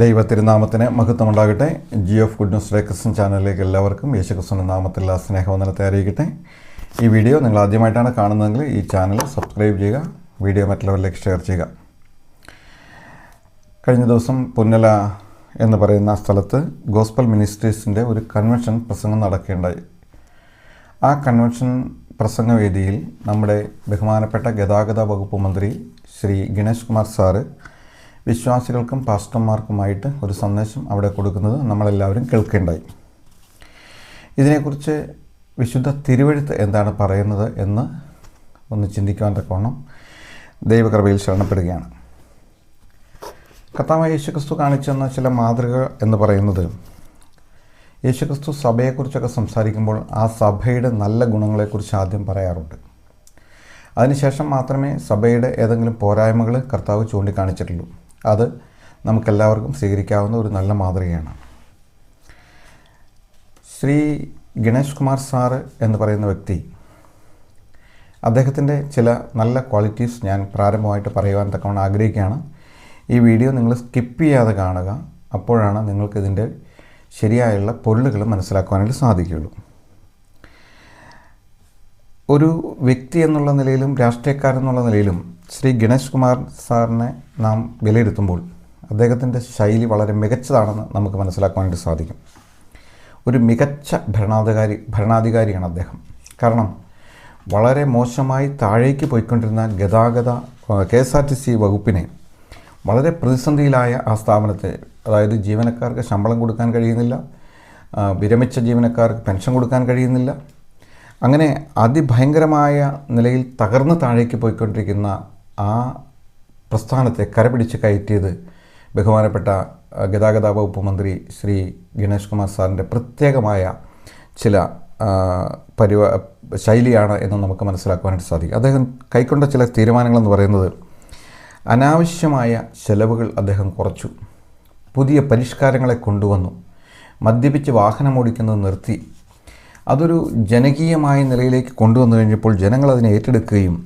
ദൈവത്തിരുനാമത്തിന് മഹത്വമുണ്ടാകട്ടെ. G of good news Christian ചാനലിലേക്ക് എല്ലാവർക്കും യേശുക്രിസ്തുവിന്റെ നാമത്തിൽ സ്നേഹവന്ദനത്തെ അറിയിക്കട്ടെ. ഈ വീഡിയോ നിങ്ങൾ ആദ്യമായിട്ടാണ് കാണുന്നതെങ്കിൽ ഈ ചാനൽ സബ്സ്ക്രൈബ് ചെയ്യുക, വീഡിയോ മറ്റുള്ളവരിലേക്ക് ഷെയർ ചെയ്യുക. കഴിഞ്ഞ ദിവസം പുന്നല എന്ന് പറയുന്ന സ്ഥലത്ത് ഗോസ്പൽ മിനിസ്ട്രീസിൻ്റെ ഒരു കൺവെൻഷൻ പ്രസംഗം നടക്കുകയുണ്ടായി. ആ കൺവെൻഷൻ പ്രസംഗവേദിയിൽ നമ്മുടെ ബഹുമാനപ്പെട്ട ഗതാഗത വകുപ്പ് മന്ത്രി ശ്രീ ഗണേഷ് കുമാർ സാറ് വിശ്വാസികൾക്കും പാസ്റ്റർമാർക്കുമായിട്ട് ഒരു സന്ദേശം അവിടെ കൊടുക്കുന്നത് നമ്മളെല്ലാവരും കേൾക്കുകയുണ്ടായി. ഇതിനെക്കുറിച്ച് വിശുദ്ധ തിരുവെഴുത്ത് എന്താണ് പറയുന്നത് എന്ന് ഒന്ന് ചിന്തിക്കുവാൻ തക്കവണ്ണം ദൈവകൃപയിൽ ശരണപ്പെടുകയാണ്. കർത്താവായ യേശുക്രിസ്തു കാണിച്ചെന്ന ചില മാതൃക എന്ന് പറയുന്നത്, യേശുക്രിസ്തു സഭയെക്കുറിച്ചൊക്കെ സംസാരിക്കുമ്പോൾ ആ സഭയുടെ നല്ല ഗുണങ്ങളെക്കുറിച്ച് ആദ്യം പറയാറുണ്ട്. അതിനുശേഷം മാത്രമേ സഭയുടെ ഏതെങ്കിലും പോരായ്മകൾ കർത്താവ് ചൂണ്ടിക്കാണിച്ചിട്ടുള്ളൂ. അത് നമുക്കെല്ലാവർക്കും സ്വീകരിക്കാവുന്ന ഒരു നല്ല മാതൃകയാണ്. ശ്രീ ഗണേഷ് കുമാർ സാറ് എന്ന് പറയുന്ന വ്യക്തി, അദ്ദേഹത്തിൻ്റെ ചില നല്ല ക്വാളിറ്റീസ് ഞാൻ പ്രാരംഭമായിട്ട് പറയുവാൻ തക്കവണ്ണം ആഗ്രഹിക്കുകയാണ്. ഈ വീഡിയോ നിങ്ങൾ സ്കിപ്പ് ചെയ്യാതെ കാണുക. അപ്പോഴാണ് നിങ്ങൾക്കിതിൻ്റെ ശരിയായുള്ള പൊരുളുകൾ മനസ്സിലാക്കുവാനായിട്ട് സാധിക്കുകയുള്ളൂ. ഒരു വ്യക്തി എന്നുള്ള നിലയിലും രാഷ്ട്രീയക്കാരെന്നുള്ള നിലയിലും ശ്രീ ഗണേഷ് കുമാർ സാറിനെ നാം വിലയിരുത്തുമ്പോൾ അദ്ദേഹത്തിൻ്റെ ശൈലി വളരെ മികച്ചതാണെന്ന് നമുക്ക് മനസ്സിലാക്കുവാനായിട്ട് സാധിക്കും. ഒരു മികച്ച ഭരണാധികാരിയാണ് അദ്ദേഹം. കാരണം വളരെ മോശമായി താഴേക്ക് പോയിക്കൊണ്ടിരുന്ന ഗതാഗത KSRTC വകുപ്പിനെ വളരെ പ്രതിസന്ധിയിലായ ആ സ്ഥാപനത്തെ, അതായത് ജീവനക്കാർക്ക് ശമ്പളം കൊടുക്കാൻ കഴിയുന്നില്ല, വിരമിച്ച ജീവനക്കാർക്ക് പെൻഷൻ കൊടുക്കാൻ കഴിയുന്നില്ല, അങ്ങനെ അതിഭയങ്കരമായ നിലയിൽ തകർന്ന് താഴേക്ക് പോയിക്കൊണ്ടിരിക്കുന്ന ആ പ്രസ്ഥാനത്തെ കരപിടിച്ച് കയറ്റിയത് ബഹുമാനപ്പെട്ട ഗതാഗത വകുപ്പ് മന്ത്രി ശ്രീ ഗണേഷ് കുമാർ സാറിൻ്റെ പ്രത്യേകമായ ചില ശൈലിയാണ് എന്ന് നമുക്ക് മനസ്സിലാക്കുവാനായിട്ട് സാധിക്കും. അദ്ദേഹം കൈക്കൊണ്ട ചില തീരുമാനങ്ങളെന്ന് പറയുന്നത്, അനാവശ്യമായ ചെലവുകൾ അദ്ദേഹം കുറച്ചു, പുതിയ പരിഷ്കാരങ്ങളെ കൊണ്ടുവന്നു, മദ്യപിച്ച് വാഹനമോടിക്കുന്നത് നിർത്തി. അതൊരു ജനകീയമായ നിലയിലേക്ക് കൊണ്ടുവന്നു കഴിഞ്ഞപ്പോൾ ജനങ്ങൾ അതിനെ ഏറ്റെടുക്കുകയും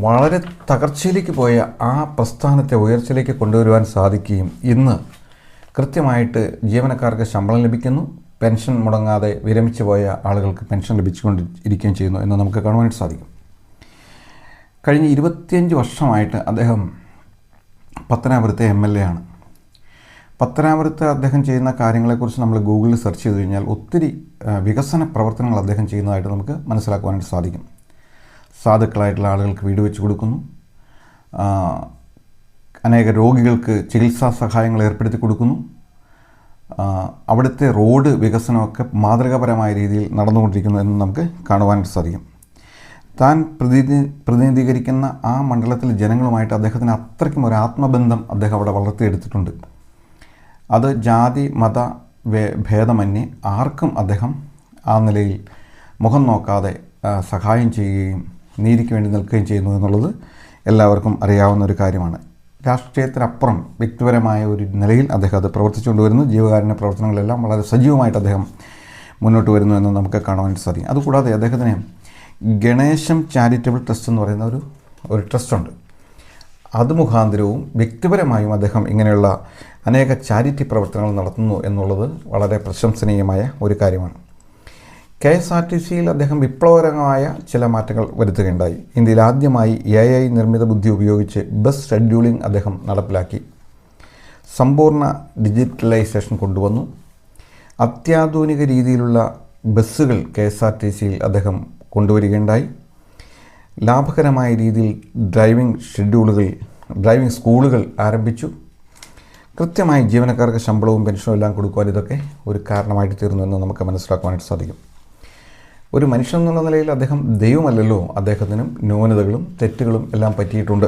വളരെ തകർച്ചയിലേക്ക് പോയ ആ പ്രസ്ഥാനത്തെ ഉയർച്ചയിലേക്ക് കൊണ്ടുവരുവാൻ സാധിക്കുകയും ഇന്ന് കൃത്യമായിട്ട് ജീവനക്കാർക്ക് ശമ്പളം ലഭിക്കുന്നു, പെൻഷൻ മുടങ്ങാതെ വിരമിച്ചു പോയ ആളുകൾക്ക് പെൻഷൻ ലഭിച്ചുകൊണ്ടിരിക്കുകയും ചെയ്യുന്നു എന്ന് നമുക്ക് കാണുവാനായിട്ട് സാധിക്കും. കഴിഞ്ഞ 25 വർഷമായിട്ട് അദ്ദേഹം പത്തനാപുരത്തെ MLA ആണ്. പത്തനാപുരത്ത് അദ്ദേഹം ചെയ്യുന്ന കാര്യങ്ങളെക്കുറിച്ച് നമ്മൾ ഗൂഗിളിൽ സെർച്ച് ചെയ്ത് കഴിഞ്ഞാൽ ഒത്തിരി വികസന പ്രവർത്തനങ്ങൾ അദ്ദേഹം ചെയ്യുന്നതായിട്ട് നമുക്ക് മനസ്സിലാക്കുവാനായിട്ട് സാധിക്കും. സാധുക്കളായിട്ടുള്ള ആളുകൾക്ക് വീട് വെച്ച് കൊടുക്കുന്നു, അനേക രോഗികൾക്ക് ചികിത്സാ സഹായങ്ങൾ ഏർപ്പെടുത്തി കൊടുക്കുന്നു. അവിടുത്തെ റോഡ് വികസനമൊക്കെ മാതൃകാപരമായ രീതിയിൽ നടന്നുകൊണ്ടിരിക്കുന്നു എന്ന് നമുക്ക് കാണുവാനായിട്ട് സാധിക്കും. താൻ പ്രതിനിധീകരിക്കുന്ന ആ മണ്ഡലത്തിലെ ജനങ്ങളുമായിട്ട് അദ്ദേഹത്തിന് അത്രയ്ക്കും ഒരു ആത്മബന്ധം അദ്ദേഹം അവിടെ വളർത്തിയെടുത്തിട്ടുണ്ട്. അത് ജാതി മത ഭേദമന്യേ ആർക്കും അദ്ദേഹം ആ നിലയിൽ മുഖം നോക്കാതെ സഹായം ചെയ്യുകയും നീതിക്ക് വേണ്ടി നിൽക്കുകയും ചെയ്യുന്നു എന്നുള്ളത് എല്ലാവർക്കും അറിയാവുന്ന ഒരു കാര്യമാണ്. രാഷ്ട്രീയത്തിനപ്പുറം വ്യക്തിപരമായ ഒരു നിലയിൽ അദ്ദേഹം അത് പ്രവർത്തിച്ചുകൊണ്ട് വരുന്നു. ജീവകാരുണ്യ പ്രവർത്തനങ്ങളെല്ലാം വളരെ സജീവമായിട്ട് അദ്ദേഹം മുന്നോട്ട് വരുന്നു എന്ന് നമുക്ക് കാണുവാനായിട്ട് സാധിക്കും. അതുകൂടാതെ അദ്ദേഹത്തിന് ഗണേശം ചാരിറ്റബിൾ ട്രസ്റ്റ് എന്ന് പറയുന്ന ഒരു ട്രസ്റ്റുണ്ട്. അത് മുഖാന്തരവും വ്യക്തിപരമായും അദ്ദേഹം ഇങ്ങനെയുള്ള അനേക ചാരിറ്റി പ്രവർത്തനങ്ങൾ നടത്തുന്നു എന്നുള്ളത് വളരെ പ്രശംസനീയമായ ഒരു കാര്യമാണ്. KSRTCയിൽ അദ്ദേഹം വിപ്ലവകരമായ ചില മാറ്റങ്ങൾ വരുത്തുകയുണ്ടായി. ഇന്ത്യയിൽ ആദ്യമായി AI നിർമ്മിത ബുദ്ധി ഉപയോഗിച്ച് ബസ് ഷെഡ്യൂളിംഗ് അദ്ദേഹം നടപ്പിലാക്കി. സമ്പൂർണ്ണ ഡിജിറ്റലൈസേഷൻ കൊണ്ടുവന്നു. അത്യാധുനിക രീതിയിലുള്ള ബസ്സുകൾ KSRTCയിൽ അദ്ദേഹം കൊണ്ടുവരികയുണ്ടായി. ലാഭകരമായ രീതിയിൽ ഡ്രൈവിംഗ് സ്കൂളുകൾ ആരംഭിച്ചു. കൃത്യമായി ജീവനക്കാർക്ക് ശമ്പളവും പെൻഷനും എല്ലാം കൊടുക്കുവാൻ ഇതൊക്കെ ഒരു കാരണമായിട്ട് തീർന്നു എന്ന് നമുക്ക് മനസ്സിലാക്കുവാനായിട്ട് സാധിക്കും. ഒരു മനുഷ്യൻ എന്നുള്ള നിലയിൽ അദ്ദേഹം ദൈവമല്ലല്ലോ, അദ്ദേഹത്തിനും ന്യൂനതകളും തെറ്റുകളും എല്ലാം പറ്റിയിട്ടുണ്ട്.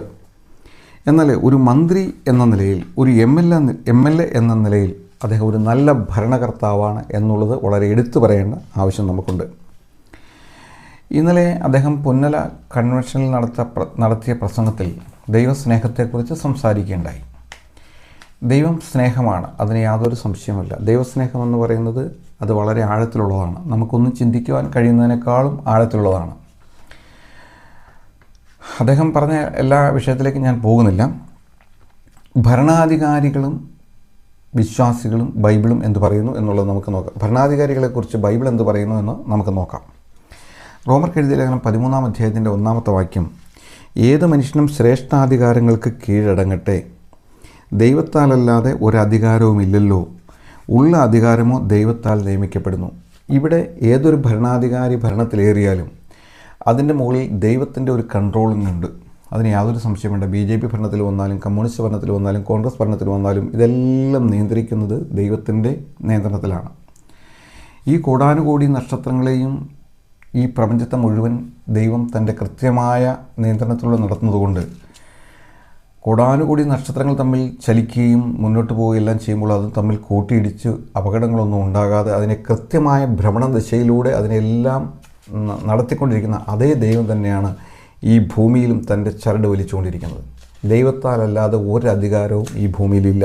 എന്നാൽ ഒരു മന്ത്രി എന്ന നിലയിൽ, ഒരു MLA എന്ന നിലയിൽ അദ്ദേഹം ഒരു നല്ല ഭരണകർത്താവാണ് എന്നുള്ളത് വളരെ എടുത്തു പറയേണ്ട ആവശ്യം നമുക്കുണ്ട്. ഇന്നലെ അദ്ദേഹം പുന്നല കൺവെൻഷനിൽ നടത്തിയ പ്രസംഗത്തിൽ ദൈവസ്നേഹത്തെക്കുറിച്ച് സംസാരിക്കുകയുണ്ടായി. ദൈവം സ്നേഹമാണ്, അതിന് യാതൊരു സംശയവുമില്ല. ദൈവസ്നേഹമെന്ന് പറയുന്നത് അത് വളരെ ആഴത്തിലുള്ളതാണ്. നമുക്കൊന്നും ചിന്തിക്കുവാൻ കഴിയുന്നതിനേക്കാളും ആഴത്തിലുള്ളതാണ്. അദ്ദേഹം പറഞ്ഞ എല്ലാ വിഷയത്തിലേക്കും ഞാൻ പോകുന്നില്ല. ഭരണാധികാരികളും വിശ്വാസികളും ബൈബിളും എന്ത് പറയുന്നു എന്നുള്ളത് നമുക്ക് നോക്കാം. ഭരണാധികാരികളെക്കുറിച്ച് ബൈബിൾ എന്ത് പറയുന്നു എന്ന് നമുക്ക് നോക്കാം. റോമർക്ക് എഴുതിയ ലേഖനം 13-ാം അധ്യായത്തിൻ്റെ 1-ാമത്തെ വാക്യം, ഏത് മനുഷ്യനും ശ്രേഷ്ഠാധികാരങ്ങൾക്ക് കീഴടങ്ങട്ടെ, ദൈവത്താലല്ലാതെ ഒരധികാരവുമില്ലല്ലോ, ഉള്ള അധികാരമോ ദൈവത്താൽ നിയമിക്കപ്പെടുന്നു. ഇവിടെ ഏതൊരു ഭരണാധികാരി ഭരണത്തിലേറിയാലും അതിൻ്റെ മുകളിൽ ദൈവത്തിൻ്റെ ഒരു കൺട്രോളിംഗ് ഉണ്ട്. അതിന് യാതൊരു സംശയമുണ്ട്. BJP ഭരണത്തിൽ വന്നാലും കമ്മ്യൂണിസ്റ്റ് ഭരണത്തിൽ വന്നാലും കോൺഗ്രസ് ഭരണത്തിൽ വന്നാലും ഇതെല്ലാം നിയന്ത്രിക്കുന്നത് ദൈവത്തിൻ്റെ നിയന്ത്രണത്തിലാണ്. ഈ കോടാനുകോടി നക്ഷത്രങ്ങളെയും ഈ പ്രപഞ്ചത്തെ മുഴുവൻ ദൈവം തൻ്റെ കൃത്യമായ നിയന്ത്രണത്തിലൂടെ നടത്തുന്നതുകൊണ്ട് കോടാനുകോടി നക്ഷത്രങ്ങൾ തമ്മിൽ ചലിക്കുകയും മുന്നോട്ട് പോവുകയെല്ലാം ചെയ്യുമ്പോൾ അത് തമ്മിൽ കൂട്ടിയിടിച്ച് അപകടങ്ങളൊന്നും ഉണ്ടാകാതെ അതിനെ കൃത്യമായ ഭ്രമണ ദിശയിലൂടെ അതിനെല്ലാം നടത്തിക്കൊണ്ടിരിക്കുന്ന അതേ ദൈവം തന്നെയാണ് ഈ ഭൂമിയിലും തൻ്റെ ചരട് വലിച്ചുകൊണ്ടിരിക്കുന്നത്. ദൈവത്താലല്ലാതെ ഒരധികാരവും ഈ ഭൂമിയിലില്ല.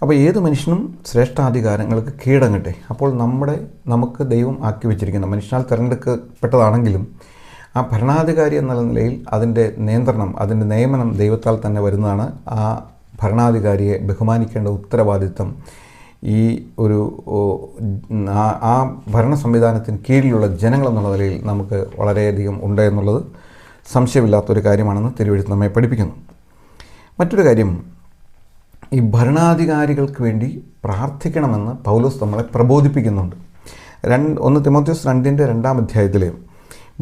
അപ്പോൾ ഏത് മനുഷ്യനും ശ്രേഷ്ഠാധികാരങ്ങൾക്ക് കീഴടങ്ങട്ടെ. അപ്പോൾ നമുക്ക് ദൈവം ആക്കി വെച്ചിരിക്കുന്ന മനുഷ്യനാൽ തിരഞ്ഞെടുക്കപ്പെട്ടതാണെങ്കിലും ആ ഭരണാധികാരി എന്ന നിലയിൽ അതിൻ്റെ നിയന്ത്രണം, അതിൻ്റെ നിയമനം ദൈവത്താൽ തന്നെ വരുന്നതാണ്. ആ ഭരണാധികാരിയെ ബഹുമാനിക്കേണ്ട ഉത്തരവാദിത്തം ഈ ഒരു ആ ഭരണ സംവിധാനത്തിന് കീഴിലുള്ള ജനങ്ങളെന്നുള്ള നിലയിൽ നമുക്ക് വളരെയധികം ഉണ്ട് എന്നുള്ളത് സംശയമില്ലാത്തൊരു കാര്യമാണെന്ന് തിരുവെഴുത്ത് നമ്മെ പഠിപ്പിക്കുന്നു. മറ്റൊരു കാര്യം, ഈ ഭരണാധികാരികൾക്ക് വേണ്ടി പ്രാർത്ഥിക്കണമെന്ന് പൗലോസ് നമ്മളെ പ്രബോധിപ്പിക്കുന്നുണ്ട്. 1 തിമോഥെയോസ് 2-ാം അധ്യായത്തിൽ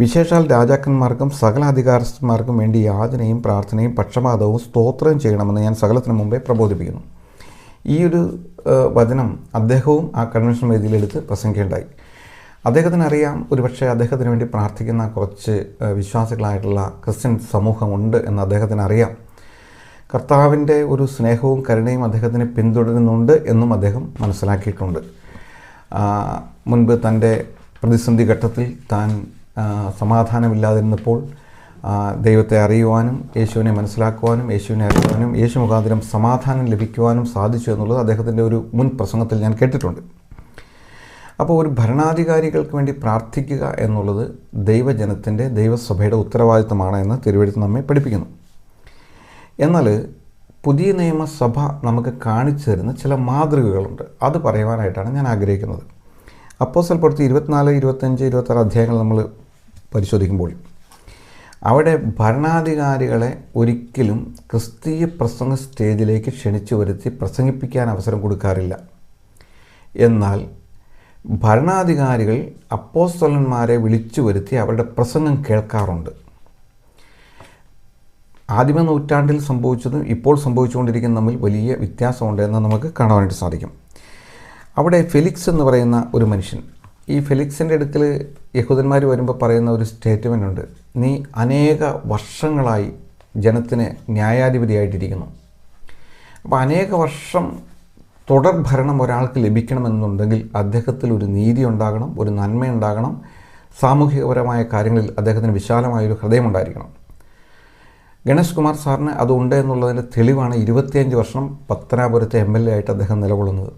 വിശേഷാൽ രാജാക്കന്മാർക്കും സകല അധികാരസ്ഥന്മാർക്കും വേണ്ടി യാചനയും പ്രാർത്ഥനയും പക്ഷപാതവും സ്തോത്രം ചെയ്യണമെന്ന് ഞാൻ സകലത്തിനു മുമ്പേ പ്രബോധിപ്പിക്കുന്നു. ഈ ഒരു വചനം അദ്ദേഹവും ആ കൺവെൻഷൻ വേദിയിലെടുത്ത് പ്രസംഗിക്കേണ്ടായി. അദ്ദേഹത്തിനറിയാം ഒരുപക്ഷെ അദ്ദേഹത്തിന് വേണ്ടി പ്രാർത്ഥിക്കുന്ന കുറച്ച് വിശ്വാസികളായിട്ടുള്ള ക്രിസ്ത്യൻ സമൂഹമുണ്ട് എന്ന് അദ്ദേഹത്തിനറിയാം. കർത്താവിൻ്റെ ഒരു സ്നേഹവും കരുണയും അദ്ദേഹത്തിന് പിന്തുടരുന്നുണ്ട് എന്നും അദ്ദേഹം മനസ്സിലാക്കിയിട്ടുണ്ട്. മുൻപ് തൻ്റെ പ്രതിസന്ധി ഘട്ടത്തിൽ താൻ സമാധാനമില്ലാതിരുന്നപ്പോൾ ദൈവത്തെ അറിയുവാനും യേശുവിനെ മനസ്സിലാക്കുവാനും യേശുവിനെ അറിയുവാനും യേശു മുഖാന്തരം സമാധാനം ലഭിക്കുവാനും സാധിച്ചു എന്നുള്ളത് അദ്ദേഹത്തിൻ്റെ ഒരു മുൻ പ്രസംഗത്തിൽ ഞാൻ കേട്ടിട്ടുണ്ട്. അപ്പോൾ ഒരു ഭരണാധികാരികൾക്ക് വേണ്ടി പ്രാർത്ഥിക്കുക എന്നുള്ളത് ദൈവജനത്തിൻ്റെ ദൈവസഭയുടെ ഉത്തരവാദിത്തമാണ് എന്ന് തിരുവെഴുത്ത് നമ്മെ പഠിപ്പിക്കുന്നു. എന്നാൽ പുതിയ നിയമസഭ നമുക്ക് കാണിച്ചു തരുന്ന ചില മാതൃകകളുണ്ട്. അത് പറയുവാനായിട്ടാണ് ഞാൻ ആഗ്രഹിക്കുന്നത്. അപ്പോസ്തല പ്രവൃത്തി 24, 25, 26 അധ്യായങ്ങൾ നമ്മൾ പരിശോധിക്കുമ്പോൾ അവിടെ ഭരണാധികാരികളെ ഒരിക്കലും ക്രിസ്തീയ പ്രസംഗ സ്റ്റേജിലേക്ക് ക്ഷണിച്ചു വരുത്തി പ്രസംഗിപ്പിക്കാൻ അവസരം കൊടുക്കാറില്ല. എന്നാൽ ഭരണാധികാരികൾ അപ്പോസ്തലന്മാരെ വിളിച്ചു വരുത്തി അവരുടെ പ്രസംഗം കേൾക്കാറുണ്ട്. ആദിമ നൂറ്റാണ്ടിൽ സംഭവിച്ചതും ഇപ്പോൾ സംഭവിച്ചുകൊണ്ടിരിക്കുന്ന തമ്മിൽ വലിയ വ്യത്യാസമുണ്ട് എന്ന് നമുക്ക് കാണുവാനായിട്ട് സാധിക്കും. അവിടെ ഫെലിക്സ് എന്ന് പറയുന്ന ഒരു മനുഷ്യൻ, ഈ ഫെലിക്സിൻ്റെ അടുക്കൽ യഹൂദന്മാർ വരുമ്പോൾ പറയുന്ന ഒരു സ്റ്റേറ്റ്മെൻ്റ് ഉണ്ട്, നീ അനേക വർഷങ്ങളായി ജനത്തിന് ന്യായാധിപതിയായിട്ടിരിക്കുന്നു. അപ്പോൾ അനേക വർഷം തുടർ ഭരണം ഒരാൾക്ക് ലഭിക്കണമെന്നുണ്ടെങ്കിൽ അദ്ദേഹത്തിൽ ഒരു നീതി ഉണ്ടാകണം, ഒരു നന്മയുണ്ടാകണം, സാമൂഹികപരമായ കാര്യങ്ങളിൽ അദ്ദേഹത്തിന് വിശാലമായൊരു ഹൃദയമുണ്ടായിരിക്കണം. ഗണേഷ് കുമാർ സാറിന് അതുണ്ട് എന്നുള്ളതിൻ്റെ തെളിവാണ് 25 വർഷം പത്തനാപുരത്തെ MLA ആയിട്ട് അദ്ദേഹം നിലകൊള്ളുന്നത്.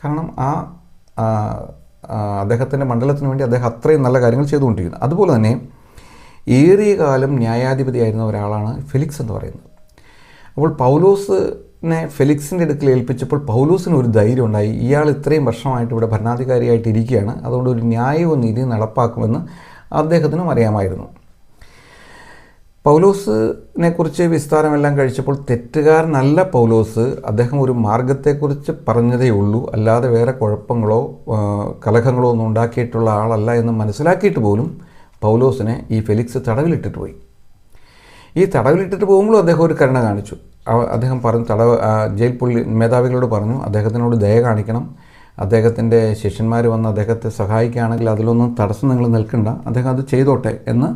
കാരണം അദ്ദേഹത്തിൻ്റെ മണ്ഡലത്തിന് വേണ്ടി അദ്ദേഹം അത്രയും നല്ല കാര്യങ്ങൾ ചെയ്തുകൊണ്ടിരിക്കുന്നു. അതുപോലെ തന്നെ ഏറിയ കാലം ന്യായാധിപതിയായിരുന്ന ഒരാളാണ് ഫെലിക്സ് എന്ന് പറയുന്നത്. അപ്പോൾ പൗലോസിനെ ഫെലിക്സിൻ്റെ അടുക്കൽ ഏൽപ്പിച്ചപ്പോൾ പൗലോസിന് ഒരു ധൈര്യം ഉണ്ടായി. ഇയാൾ ഇത്രയും വർഷമായിട്ട് ഇവിടെ ഭരണാധികാരിയായിട്ട് ഇരിക്കുകയാണ്, അതുകൊണ്ട് ഒരു ന്യായവും നീതിയും നടപ്പാക്കുമെന്ന് അദ്ദേഹത്തിനും അറിയാമായിരുന്നു. പൗലോസിനെക്കുറിച്ച് വിസ്താരമെല്ലാം കഴിച്ചപ്പോൾ തെറ്റുകാരനല്ല പൗലോസ്, അദ്ദേഹം ഒരു മാർഗത്തെക്കുറിച്ച് പറഞ്ഞതേ ഉള്ളൂ, അല്ലാതെ വേറെ കുഴപ്പങ്ങളോ കലഹങ്ങളോ ഒന്നും ഉണ്ടാക്കിയിട്ടുള്ള ആളല്ല എന്ന് മനസ്സിലാക്കിയിട്ട് പോലും പൗലോസിനെ ഈ ഫെലിക്സ് തടവിലിട്ടിട്ട് പോയി. ഈ തടവിലിട്ടിട്ട് പോകുമ്പോഴും അദ്ദേഹം ഒരു കരുണ കാണിച്ചു. അദ്ദേഹം പറഞ്ഞു, ജയിൽ മേധാവികളോട് പറഞ്ഞു അദ്ദേഹത്തിനോട് ദയ കാണിക്കണം, അദ്ദേഹത്തിൻ്റെ ശിഷ്യന്മാർ വന്ന് അദ്ദേഹത്തെ സഹായിക്കുകയാണെങ്കിൽ അതിലൊന്നും തടസ്സം നിങ്ങൾ നിൽക്കണ്ട, അദ്ദേഹം അത് ചെയ്തോട്ടെ എന്ന്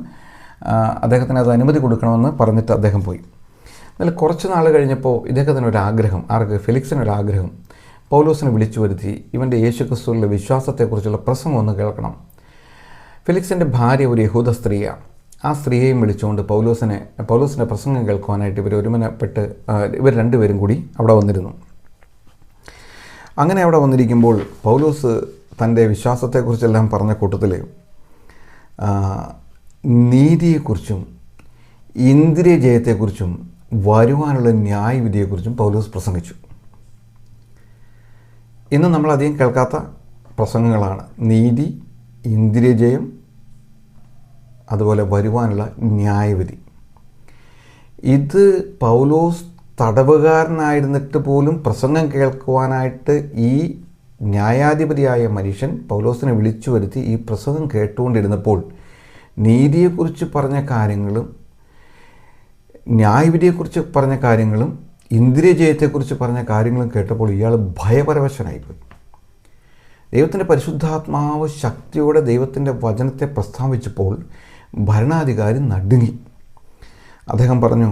അദ്ദേഹത്തിന് അത് അനുമതി കൊടുക്കണമെന്ന് പറഞ്ഞിട്ട് അദ്ദേഹം പോയി. എന്നാൽ കുറച്ച് നാൾ കഴിഞ്ഞപ്പോൾ ഇദ്ദേഹത്തിനൊരാഗ്രഹം, ഫെലിക്സിനൊരാഗ്രഹം, പൗലോസിനെ വിളിച്ചു വരുത്തി ഇവൻ്റെ യേശുക്രിസ്തുവിലെ വിശ്വാസത്തെക്കുറിച്ചുള്ള പ്രസംഗം ഒന്ന് കേൾക്കണം. ഫെലിക്സിൻ്റെ ഭാര്യ ഒരു യഹൂദ സ്ത്രീയാണ്. ആ സ്ത്രീയെയും വിളിച്ചുകൊണ്ട് പൗലോസിൻ്റെ പ്രസംഗം കേൾക്കുവാനായിട്ട് ഇവർ രണ്ടുപേരും കൂടി അവിടെ വന്നിരുന്നു. അങ്ങനെ അവിടെ വന്നിരിക്കുമ്പോൾ പൗലോസ് തൻ്റെ വിശ്വാസത്തെക്കുറിച്ചെല്ലാം പറഞ്ഞ കൂട്ടത്തിൽ നീതിയെക്കുറിച്ചും ഇന്ദ്രിയ ജയത്തെക്കുറിച്ചും വരുവാനുള്ള ന്യായവിധിയെക്കുറിച്ചും പൗലോസ് പ്രസംഗിച്ചു. ഇന്ന് നമ്മളധികം കേൾക്കാത്ത പ്രസംഗങ്ങളാണ് നീതി, ഇന്ദ്രിയജയം, അതുപോലെ വരുവാനുള്ള ന്യായവിധി. ഇത് പൗലോസ് തടവുകാരനായിരുന്നിട്ട് പോലും പ്രസംഗം കേൾക്കുവാനായിട്ട് ഈ ന്യായാധിപതിയായ മനുഷ്യൻ പൗലോസിനെ വിളിച്ചു വരുത്തി ഈ പ്രസംഗം കേട്ടുകൊണ്ടിരുന്നപ്പോൾ നീതിയെക്കുറിച്ച് പറഞ്ഞ കാര്യങ്ങളും ന്യായവിധിയെക്കുറിച്ച് പറഞ്ഞ കാര്യങ്ങളും ഇന്ദ്രിയജയത്തെക്കുറിച്ച് പറഞ്ഞ കാര്യങ്ങളും കേട്ടപ്പോൾ ഇയാൾ ഭയപരവശനായിപ്പോയി. ദൈവത്തിൻ്റെ പരിശുദ്ധാത്മാവ് ശക്തിയോടെ ദൈവത്തിൻ്റെ വചനത്തെ പ്രസ്താവിച്ചപ്പോൾ ഭരണാധികാരി നടുങ്ങി. അദ്ദേഹം പറഞ്ഞു,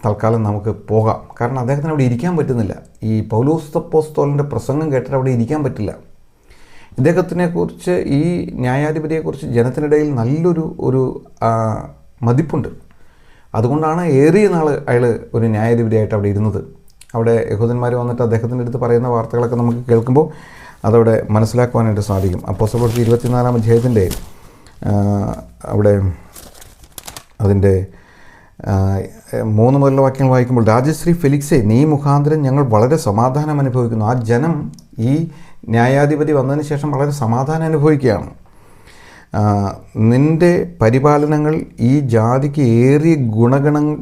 തൽക്കാലം നമുക്ക് പോകാം. കാരണം അദ്ദേഹത്തിന് അവിടെ ഇരിക്കാൻ പറ്റുന്നില്ല. ഈ പൗലോസ് അപ്പോസ്തലൻ്റെ പ്രസംഗം കേട്ടിട്ട് അവിടെ ഇരിക്കാൻ പറ്റില്ല. ഇദ്ദേഹത്തിനെക്കുറിച്ച്, ഈ ന്യായാധിപതിയെക്കുറിച്ച് ജനത്തിനിടയിൽ നല്ലൊരു മതിപ്പുണ്ട്. അതുകൊണ്ടാണ് ഏറിയ നാൾ അയാൾ ഒരു ന്യായാധിപതിയായിട്ട് അവിടെ ഇരുന്നത്. അവിടെ യഹൂദന്മാർ വന്നിട്ട് അദ്ദേഹത്തിൻ്റെ അടുത്ത് പറയുന്ന വാർത്തകളൊക്കെ നമുക്ക് കേൾക്കുമ്പോൾ അതവിടെ മനസ്സിലാക്കുവാനായിട്ട് സാധിക്കും. അപ്പോസ്തലപ്രവൃത്തി 24-ാം അധ്യായത്തിൻ്റെ അവിടെ അതിൻ്റെ 3 മുതലുള്ള വാക്യങ്ങൾ വായിക്കുമ്പോൾ, രാജശ്രീ ഫെലിക്സേ, നീ മുഖാന്തരം ഞങ്ങൾ വളരെ സമാധാനം അനുഭവിക്കുന്നു. ആ ജനം ഈ ന്യായാധിപതി വന്നതിന് ശേഷം വളരെ സമാധാനം അനുഭവിക്കുകയാണ്. നിൻ്റെ പരിപാലനങ്ങൾ ഈ ജാതിക്ക് ഏറിയ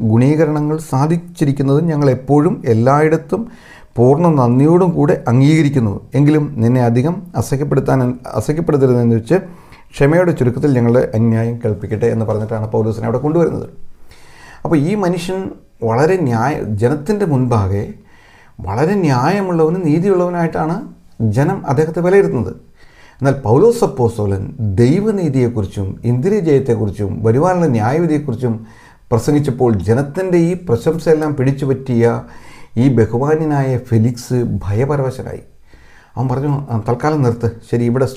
ഗുണീകരണങ്ങൾ സാധിച്ചിരിക്കുന്നതും ഞങ്ങൾ എപ്പോഴും എല്ലായിടത്തും പൂർണ്ണ നന്ദിയോടും കൂടെ അംഗീകരിക്കുന്നു. എങ്കിലും നിന്നെ അധികം അസഹ്യപ്പെടുത്തരുതെന്ന് വെച്ച് ക്ഷമയുടെ ചുരുക്കത്തിൽ ഞങ്ങളുടെ അന്യായം കേൾപ്പിക്കട്ടെ എന്ന് പറഞ്ഞിട്ടാണ് പൗലോസിനെ അവിടെ കൊണ്ടുവരുന്നത്. അപ്പോൾ ഈ മനുഷ്യൻ വളരെ ജനത്തിൻ്റെ മുൻപാകെ വളരെ ന്യായമുള്ളവനും നീതിയുള്ളവനായിട്ടാണ് ജനം അദ്ദേഹത്തെ വിലയിരുത്തുന്നത്. എന്നാൽ പൗലോസ് അപ്പോസ്തലൻ ദൈവനീതിയെക്കുറിച്ചും ഇന്ദ്രിയജയത്തെക്കുറിച്ചും വരുവാനുള്ള ന്യായവിധിയെക്കുറിച്ചും പ്രസംഗിച്ചപ്പോൾ ജനത്തിൻ്റെ ഈ പ്രശംസയെല്ലാം പിടിച്ചുപറ്റിയ ഈ ബഹുമാന്യനായ ഫെലിക്സ് ഭയപരവശനായി. അവൻ പറഞ്ഞു, തൽക്കാലം നിർത്ത്, ശരി, ഇവിടെ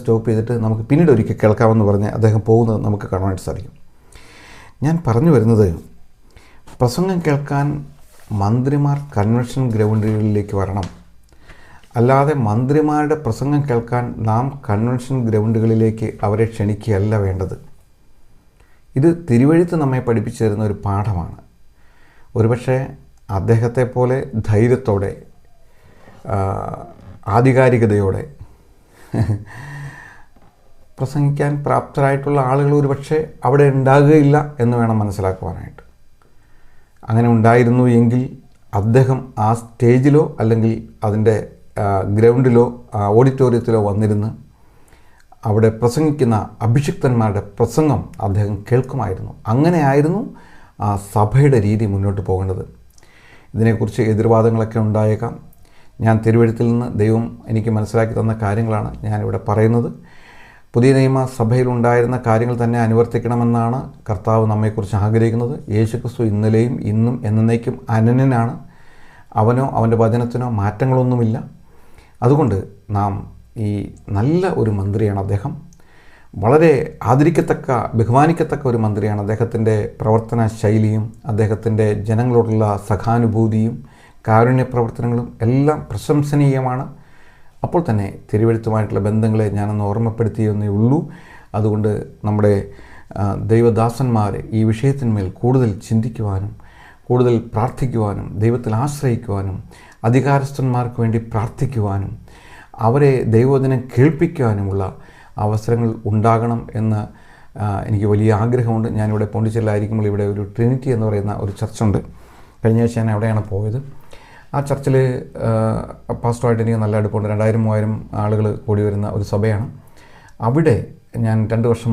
സ്റ്റോപ്പ് ചെയ്തിട്ട് നമുക്ക് പിന്നീട് ഒരിക്കൽ കേൾക്കാമെന്ന് പറഞ്ഞ് അദ്ദേഹം പോകുന്നത് നമുക്ക് കാണാനായിട്ട് സാധിക്കും. ഞാൻ പറഞ്ഞു വരുന്നത്, പ്രസംഗം കേൾക്കാൻ മന്ത്രിമാർ കൺവെൻഷൻ ഗ്രൗണ്ടുകളിലേക്ക് വരണം. അല്ലാതെ മന്ത്രിമാരുടെ പ്രസംഗം കേൾക്കാൻ നാം കൺവെൻഷൻ ഗ്രൗണ്ടുകളിലേക്ക് അവരെ ക്ഷണിക്കുകയല്ല വേണ്ടത്. ഇത് തിരുവെഴുത്ത് നമ്മെ പഠിപ്പിച്ചു തരുന്ന ഒരു പാഠമാണ്. ഒരുപക്ഷെ അദ്ദേഹത്തെ പോലെ ധൈര്യത്തോടെ ആധികാരികതയോടെ പ്രസംഗിക്കാൻ പ്രാപ്തരായിട്ടുള്ള ആളുകൾ ഒരുപക്ഷെ അവിടെ ഉണ്ടാകുകയില്ല എന്ന് വേണം മനസ്സിലാക്കുവാനായിട്ട്. അങ്ങനെ ഉണ്ടായിരുന്നു എങ്കിൽ അദ്ദേഹം ആ സ്റ്റേജിലോ അല്ലെങ്കിൽ അതിൻ്റെ ഗ്രൗണ്ടിലോ ഓഡിറ്റോറിയത്തിലോ വന്നിരുന്ന് അവിടെ പ്രസംഗിക്കുന്ന അഭിഷിക്തന്മാരുടെ പ്രസംഗം അദ്ദേഹം കേൾക്കുമായിരുന്നു. അങ്ങനെയായിരുന്നു ആ സഭയുടെ രീതി മുന്നോട്ട് പോകേണ്ടത്. ഇതിനെക്കുറിച്ച് എതിർവാദങ്ങളൊക്കെ ഉണ്ടായേക്കാം. ഞാൻ തിരുവെഴുത്തിൽ നിന്ന് ദൈവം എനിക്ക് മനസ്സിലാക്കി തന്ന കാര്യങ്ങളാണ് ഞാനിവിടെ പറയുന്നത്. പുതിയ നിയമ സഭയിലുണ്ടായിരുന്ന കാര്യങ്ങൾ തന്നെ അനുവർത്തിക്കണമെന്നാണ് കർത്താവ് നമ്മെക്കുറിച്ച് ആഗ്രഹിക്കുന്നത്. യേശുക്രിസ്തു ഇന്നലെയും ഇന്നും എന്നേക്കും അനന്യനാണ്. അവനോ അവൻ്റെ വചനത്തിനോ മാറ്റങ്ങളൊന്നുമില്ല. അതുകൊണ്ട് നാം ഈ നല്ല ഒരു മന്ത്രിയാണ് അദ്ദേഹം. വളരെ ആദരിക്കത്തക്ക, ബഹുമാനിക്കത്തക്ക ഒരു മന്ത്രിയാണ്. അദ്ദേഹത്തിൻ്റെ പ്രവർത്തന ശൈലിയും അദ്ദേഹത്തിൻ്റെ ജനങ്ങളോടുള്ള സഹാനുഭൂതിയും കാരുണ്യ പ്രവർത്തനങ്ങളും എല്ലാം പ്രശംസനീയമാണ്. അപ്പോൾ തന്നെ തിരുവെഴുത്തുമായിട്ടുള്ള ബന്ധങ്ങളെ ഞാനൊന്ന് ഓർമ്മപ്പെടുത്തിയെന്നേ ഉള്ളൂ. അതുകൊണ്ട് നമ്മുടെ ദൈവദാസന്മാർ ഈ വിഷയത്തിന്മേൽ കൂടുതൽ ചിന്തിക്കുവാനും കൂടുതൽ പ്രാർത്ഥിക്കുവാനും ദൈവത്തിൽ ആശ്രയിക്കുവാനും അധികാരസ്ഥന്മാർക്ക് വേണ്ടി പ്രാർത്ഥിക്കുവാനും അവരെ ദൈവവചനം കേൾപ്പിക്കുവാനുമുള്ള അവസരങ്ങൾ ഉണ്ടാകണം എന്ന് എനിക്ക് വലിയ ആഗ്രഹമുണ്ട്. ഞാനിവിടെ പോണ്ടിച്ചേരിയിലായിരിക്കുമ്പോൾ ഇവിടെ ഒരു ട്രിനിറ്റി എന്ന് പറയുന്ന ഒരു ചർച്ചുണ്ട്. കഴിഞ്ഞ ആഴ്ച ഞാൻ അവിടെയാണ് പോയത്. ആ ചർച്ചിൽ പാസ്റ്ററുമായിട്ട് എനിക്ക് നല്ല അടുപ്പമുണ്ട്. 2000-3000 ആളുകൾ കൂടി വരുന്ന ഒരു സഭയാണ്. അവിടെ ഞാൻ 2 വർഷം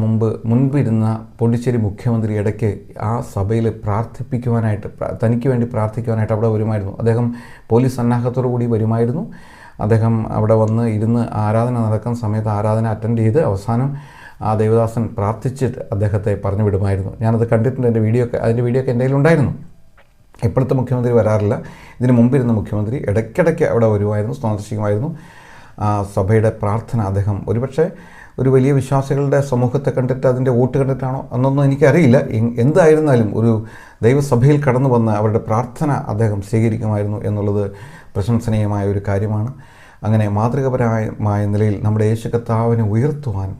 മുൻപ് ഇരുന്ന പോണ്ടിച്ചേരി മുഖ്യമന്ത്രി ഇടയ്ക്ക് ആ സഭയിൽ പ്രാർത്ഥിപ്പിക്കുവാനായിട്ട്, തനിക്ക് വേണ്ടി പ്രാർത്ഥിക്കുവാനായിട്ട് അവിടെ വരുമായിരുന്നു. അദ്ദേഹം പോലീസ് സന്നാഹത്തോടു കൂടി വരുമായിരുന്നു. അദ്ദേഹം അവിടെ വന്ന് ഇരുന്ന് ആരാധന നടക്കുന്ന സമയത്ത് ആരാധന അറ്റൻഡ് ചെയ്ത് അവസാനം ആ ദേവദാസൻ പ്രാർത്ഥിച്ചിട്ട് അദ്ദേഹത്തെ പറഞ്ഞു വിടുമായിരുന്നു. ഞാനത് കണ്ടിട്ടുണ്ട്. അതിൻ്റെ വീഡിയോ ഒക്കെ എൻ്റെ കയ്യിലുണ്ടായിരുന്നു. ഇപ്പോഴത്തെ മുഖ്യമന്ത്രി വരാറില്ല. ഇതിന് മുമ്പിരുന്ന മുഖ്യമന്ത്രി ഇടയ്ക്കിടയ്ക്ക് അവിടെ വരുമായിരുന്നു, സന്ദർശിക്കുമായിരുന്നു. സഭയുടെ പ്രാർത്ഥന അദ്ദേഹം ഒരുപക്ഷെ ഒരു വലിയ വിശ്വാസികളുടെ സമൂഹത്തെ കണ്ടിട്ട് അതിൻ്റെ വോട്ട് കണ്ടിട്ടാണോ എന്നൊന്നും എനിക്കറിയില്ല. എന്തായിരുന്നാലും ഒരു ദൈവസഭയിൽ കടന്നു വന്ന് അവരുടെ പ്രാർത്ഥന അദ്ദേഹം സ്വീകരിക്കുമായിരുന്നു എന്നുള്ളത് പ്രശംസനീയമായ ഒരു കാര്യമാണ്. അങ്ങനെ മാതൃകാപരമായ നിലയിൽ നമ്മുടെ യേശു കർത്താവിനെ ഉയർത്തുവാനും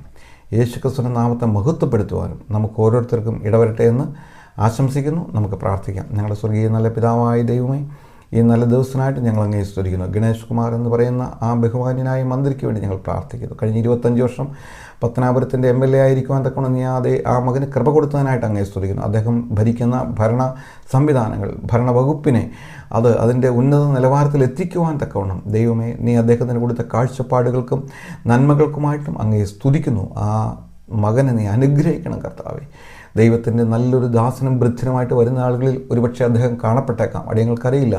യേശുക്രിസ്തുവിന്റെ നാമത്തെ മഹത്വപ്പെടുത്തുവാനും നമുക്ക് ഓരോരുത്തർക്കും ഇടവരട്ടെ എന്ന് ആശംസിക്കുന്നു. നമുക്ക് പ്രാർത്ഥിക്കാം. ഞങ്ങളുടെ സ്വർഗീയ നല്ല പിതാവായ ദൈവമേ, ഈ നല്ല ദിവസത്തിനായിട്ട് ഞങ്ങൾ അങ്ങേ സ്തുതിക്കുന്നു. ഗണേഷ് കുമാർ എന്ന് പറയുന്ന ആ ബഹുമാന്യനായ മന്ത്രിക്ക് വേണ്ടി ഞങ്ങൾ പ്രാർത്ഥിക്കുന്നു. കഴിഞ്ഞ 25 വർഷം പത്തനാപുരത്തിൻ്റെ MLA ആയിരിക്കുവാൻ തക്കവണ്ണം നീ ആ മകന് കൃപ കൊടുത്തതിനായിട്ട് അങ്ങേ സ്തുതിക്കുന്നു. അദ്ദേഹം ഭരിക്കുന്ന ഭരണ സംവിധാനങ്ങൾ, ഭരണവകുപ്പിനെ അതിൻ്റെ ഉന്നത നിലവാരത്തിൽ എത്തിക്കുവാൻ തക്കവണ്ണം ദൈവമേ നീ അദ്ദേഹത്തിന് കൊടുത്ത കാഴ്ചപ്പാടുകൾക്കും നന്മകൾക്കുമായിട്ടും അങ്ങേ സ്തുതിക്കുന്നു. ആ മകനെ നീ അനുഗ്രഹിക്കണം കർത്താവേ. ദൈവത്തിൻ്റെ നല്ലൊരു ദാസനും വൃദ്ധനുമായിട്ട് വരുന്ന ആളുകളിൽ ഒരുപക്ഷെ അദ്ദേഹം കാണപ്പെട്ടേക്കാം. അടിയങ്ങൾക്കറിയില്ല.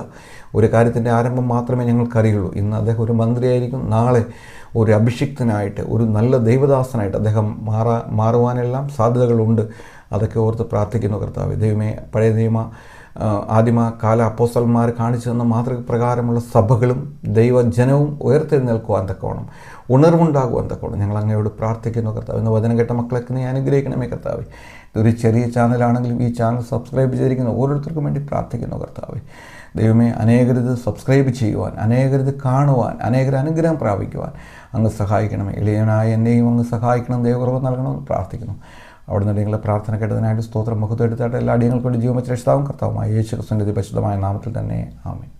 ഒരു കാര്യത്തിൻ്റെ ആരംഭം മാത്രമേ ഞങ്ങൾക്കറിയുള്ളൂ. ഇന്ന് അദ്ദേഹം ഒരു മന്ത്രിയായിരിക്കും, നാളെ ഒരു അഭിഷിക്തനായിട്ട്, ഒരു നല്ല ദൈവദാസനായിട്ട് അദ്ദേഹം മാറുവാനെല്ലാം സാധ്യതകളുണ്ട്. അതൊക്കെ ഓർത്ത് പ്രാർത്ഥിക്കുന്നു കർത്താവേ. ദൈവമേ, പഴയ ആദിമകാല അപ്പോസ്തലന്മാർ കാണിച്ചു തന്ന മാതൃകപ്രകാരമുള്ള സഭകളും ദൈവജനവും ഉയർത്തെഴുന്നേൽക്കുവാൻ തക്കവണ്ണം, ഉണർവുണ്ടാകുവാൻ തക്കവണ്ണം ഞങ്ങൾ അങ്ങയോട് പ്രാർത്ഥിക്കുന്നു കർത്താവ്. ഇന്ന് വചനം കേട്ട മക്കളൊക്കെ നീ അനുഗ്രഹിക്കണമേ കർത്താവേ. ഇതൊരു ചെറിയ ചാനലാണെങ്കിലും ഈ ചാനൽ സബ്സ്ക്രൈബ് ചെയ്തിരിക്കുന്ന ഓരോരുത്തർക്കും വേണ്ടി പ്രാർത്ഥിക്കുന്നു കർത്താവേ. ദൈവമേ, അനേകരിത് സബ്സ്ക്രൈബ് ചെയ്യുവാൻ, അനേകരിത് കാണുവാൻ, അനേകർ അനുഗ്രഹം പ്രാപിക്കുവാൻ അങ്ങ് സഹായിക്കണമേ. എളിയനായ എന്നെയും അങ്ങ് സഹായിക്കണം, ദൈവകൃപ നൽകണമെന്ന് പ്രാർത്ഥിക്കുന്നു. അവിടുന്ന് നിങ്ങളുടെ പ്രാർത്ഥന കേട്ടതിനായിട്ട് സ്തോത്രം. മുഖത്തെടുത്തായിട്ട് എല്ലാ അടിയങ്ങൾക്കൊണ്ട് ജീവൻ വെച്ച രക്ഷിതാവും കർത്താവുമായ യേശു ക്രിസ്തുവിൻ്റെ പരിശുദ്ധമായ നാമത്തിൽ തന്നെ ആമേൻ.